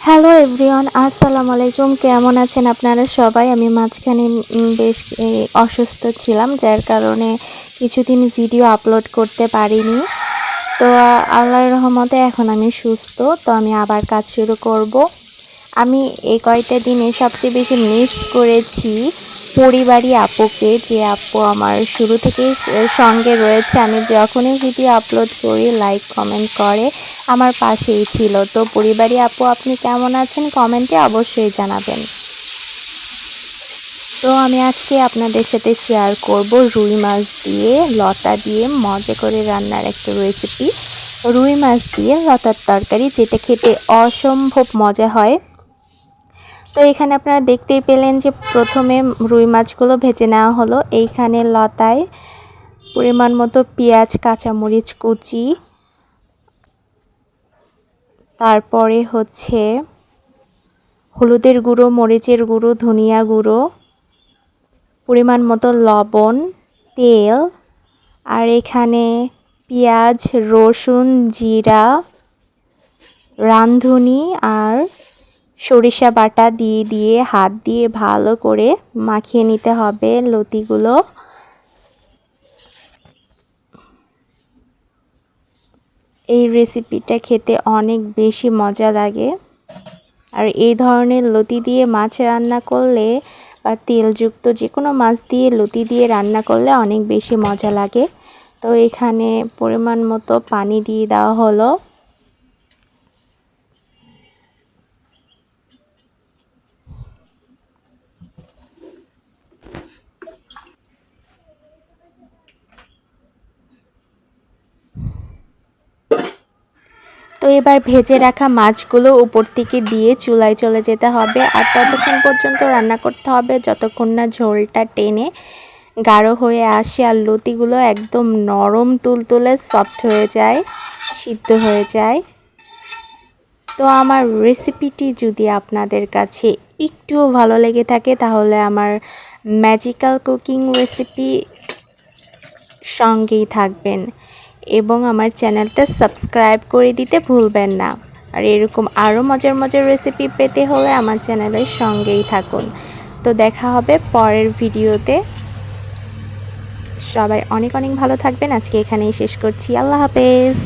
Hello everyone, আসসালামু আলাইকুম। কেমন আছেন আপনারা সবাই? আমি মাঝখানে বেশ অসুস্থ ছিলাম, যার কারণে কিছুদিন ভিডিও আপলোড করতে পারিনি। তো আল্লাহর রহমতে এখন আমি সুস্থ। তো আমি আবার কাজ শুরু করব। আমি এই কয়টা দিনে সবচেয়ে বেশি মিস করেছি পরিবারই আপুকে, যে আপু আমার শুরু থেকেই সঙ্গে রয়েছে। আমি যখনই ভিডিও আপলোড করি লাইক কমেন্ট করে আমার পাশেই ছিল। তো পরিবারই আপু, আপনি কেমন আছেন? কমেন্টে অবশ্যই জানাবেন। তো আমি আজকে আপনাদের সাথে শেয়ার করব রুই মাছ দিয়ে লতা দিয়ে মজা করে রান্নার একটা রেসিপি। রুই মাছ দিয়ে লতার তরকারি, যেটা খেতে অসম্ভব মজা হয়। তো এখানে আপনারা দেখতেই পেলেন যে প্রথমে রুই মাছগুলো ভেজে নেওয়া হলো। এইখানে লতায় পরিমাণ মতো পেঁয়াজ, কাঁচামরিচ কুচি, তারপরে হচ্ছে হলুদের গুঁড়ো, মরিচের গুঁড়ো, ধনিয়া গুঁড়ো, পরিমাণ মতো লবণ, তেল, আর এখানে পেঁয়াজ, রসুন, জিরা, রাঁধুনি আর সরিষা বাটা দিয়ে হাত দিয়ে ভালো করে মাখিয়ে নিতে হবে লতিগুলো। এই রেসিপিটা খেতে অনেক বেশি মজা লাগে। আর এই ধরনের লতি দিয়ে মাছ রান্না করলে বা তেলযুক্ত যে কোনো মাছ দিয়ে লতি দিয়ে রান্না করলে অনেক বেশি মজা লাগে। তো এখানে পরিমাণ মতো পানি দিয়ে দেওয়া হলো। তো এবার ভেজে রাখা মাছগুলো উপর থেকে দিয়ে চুলায় চলে যেতে হবে, আর ততক্ষণ পর্যন্ত রান্না করতে হবে যতক্ষণ না ঝোলটা টেনে গাঢ় হয়ে আসে আর লতিগুলো একদম নরম তুলতুলে সফট হয়ে যায়, সিদ্ধ হয়ে যায়। তো আমার রেসিপিটি যদি আপনাদের কাছে একটুও ভালো লেগে থাকে তাহলে আমার ম্যাজিক্যাল কুকিং রেসিপি সঙ্গেই থাকবেন এবং আমার চ্যানেলটা সাবস্ক্রাইব করে দিতে ভুলবেন না। আর এরকম আরও মজার মজার রেসিপি পেতে হলে আমার চ্যানেলের সঙ্গেই থাকুন। তো দেখা হবে পরের ভিডিওতে। সবাই অনেক অনেক ভালো থাকবেন। আজকে এখানেই শেষ করছি। আল্লাহ হাফেজ।